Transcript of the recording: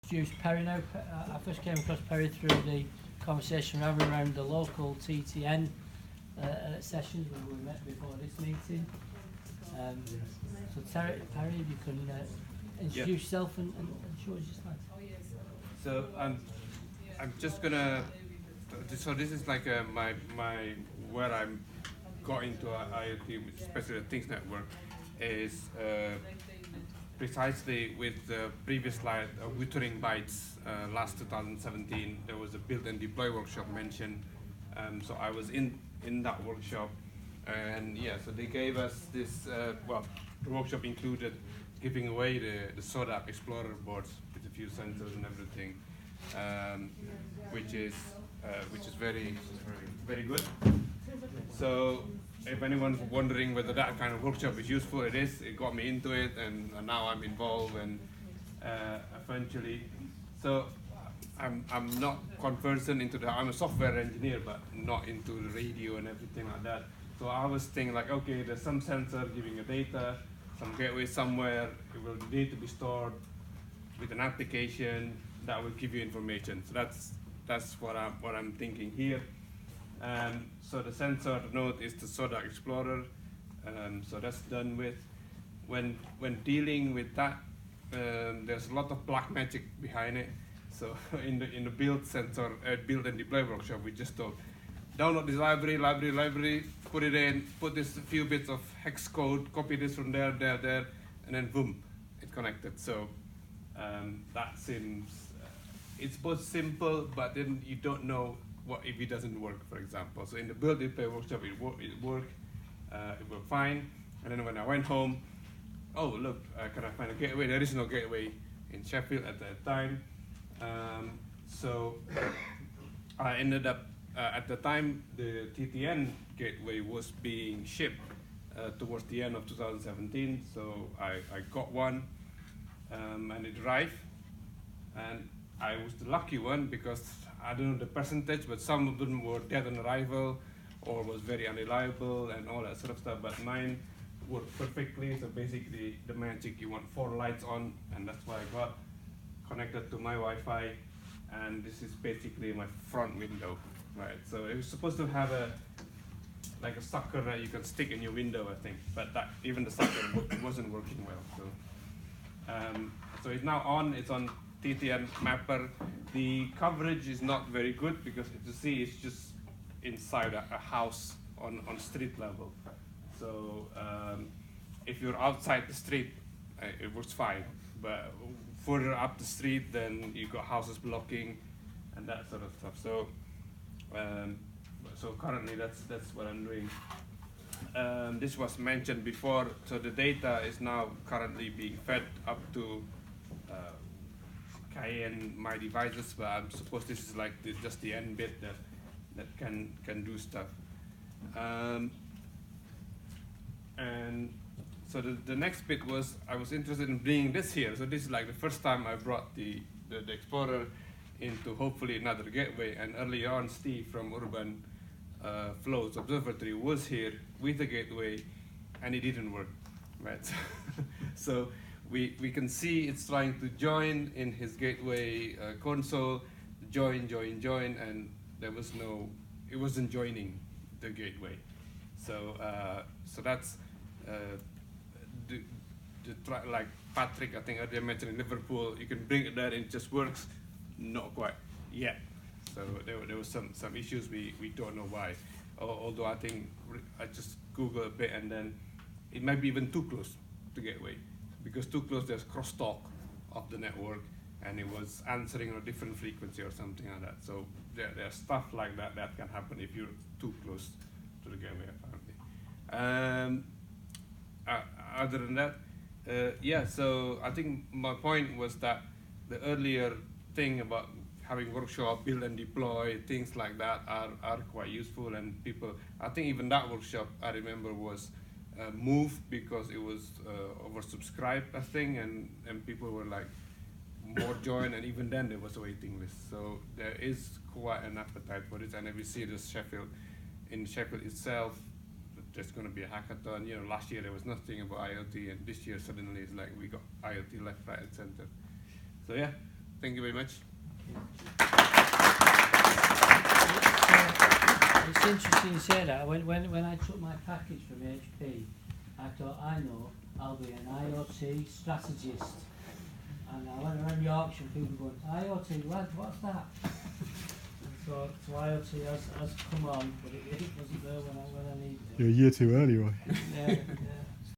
Introduce Perry now. I first came across Perry through the conversation we're having around the local TTN sessions when we met before this meeting. So Perry, if you can introduce yourself and show us your slides. So I'm just gonna. So this is like my where I got into IoT, especially the Things Network, is precisely with the previous slide, Wuthering Bytes. Last 2017, there was a build and deploy workshop mentioned. So I was in that workshop, and yeah, so they gave us this. Well, the workshop included giving away the SODAP Explorer boards with a few sensors and everything, which is very good. So if anyone's wondering whether that kind of workshop is useful, it is. It got me into it, and now I'm involved, and eventually, so I'm not conversant into the. I'm a software engineer, but not into the radio and everything like that. So I was thinking like, okay, there's some sensor giving you data, some gateway somewhere. It will need to be stored with an application that will give you information. So that's what I'm thinking here. So the sensor node is the SODA Explorer. So that's done with. When dealing with that, there's a lot of black magic behind it. So in the build and deploy workshop, we just told, download this library, put it in, put this few bits of hex code, copy this from there, and then boom, it connected. So that seems, it's both simple, but then you don't know what if it doesn't work, for example. So in the build deploy workshop, it worked fine. And then when I went home, oh look, can I find a gateway? There is no gateway in Sheffield at that time. So I ended up, at the time, the TTN gateway was being shipped towards the end of 2017. So I got one, and it arrived. And I was the lucky one because I don't know the percentage, but some of them were dead on arrival or was very unreliable and all that sort of stuff. But mine worked perfectly. So basically, the magic, you want 4 lights on, and that's why I got connected to my Wi-Fi. And this is basically my front window, right? So it was supposed to have like a sucker that you can stick in your window, I think. But that even the sucker wasn't working well. So it's now on. It's on TTN mapper. The coverage is not very good because you see it's just inside a house on street level. So if you're outside the street, it works fine. But further up the street, then you got houses blocking and that sort of stuff. So so currently that's what I'm doing. This was mentioned before. So the data is now currently being fed up to Cayenne my devices, but I'm supposed this is like just the end bit that can do stuff. And so the next bit was I was interested in bringing this here. So this is like the first time I brought the Explorer into hopefully another gateway. And early on, Steve from Urban Flows Observatory was here with the gateway, and it didn't work, right? So we can see it's trying to join in his gateway console, join, and there was no, it wasn't joining the gateway. So so that's like Patrick, I think earlier mentioned in Liverpool, you can bring it there and it just works, not quite yet. So there was some issues, we don't know why. Although I think I just Google a bit and then it might be even too close to gateway. Because too close, there's crosstalk of the network, and it was answering on a different frequency or something like that. So there's stuff like that can happen if you're too close to the gateway, apparently. Other than that, yeah. So I think my point was that the earlier thing about having workshop, build and deploy, things like that are quite useful, and people. I think even that workshop I remember was. Moved because it was oversubscribed, I think, and people were like more join, and even then there was a waiting list. So there is quite an appetite for it, and we see this in Sheffield itself, there's going to be a hackathon. You know, last year there was nothing about IoT, and this year suddenly it's like we got IoT left, right, and center. So yeah, Thank you very much. It's interesting you say that. When I took my package from HP, I thought, I know, I'll be an IoT strategist. And I went around Yorkshire and people going, IoT, lad, what's that? So IoT has come on, but it wasn't there when I needed it. You're a year too early, right? Yeah.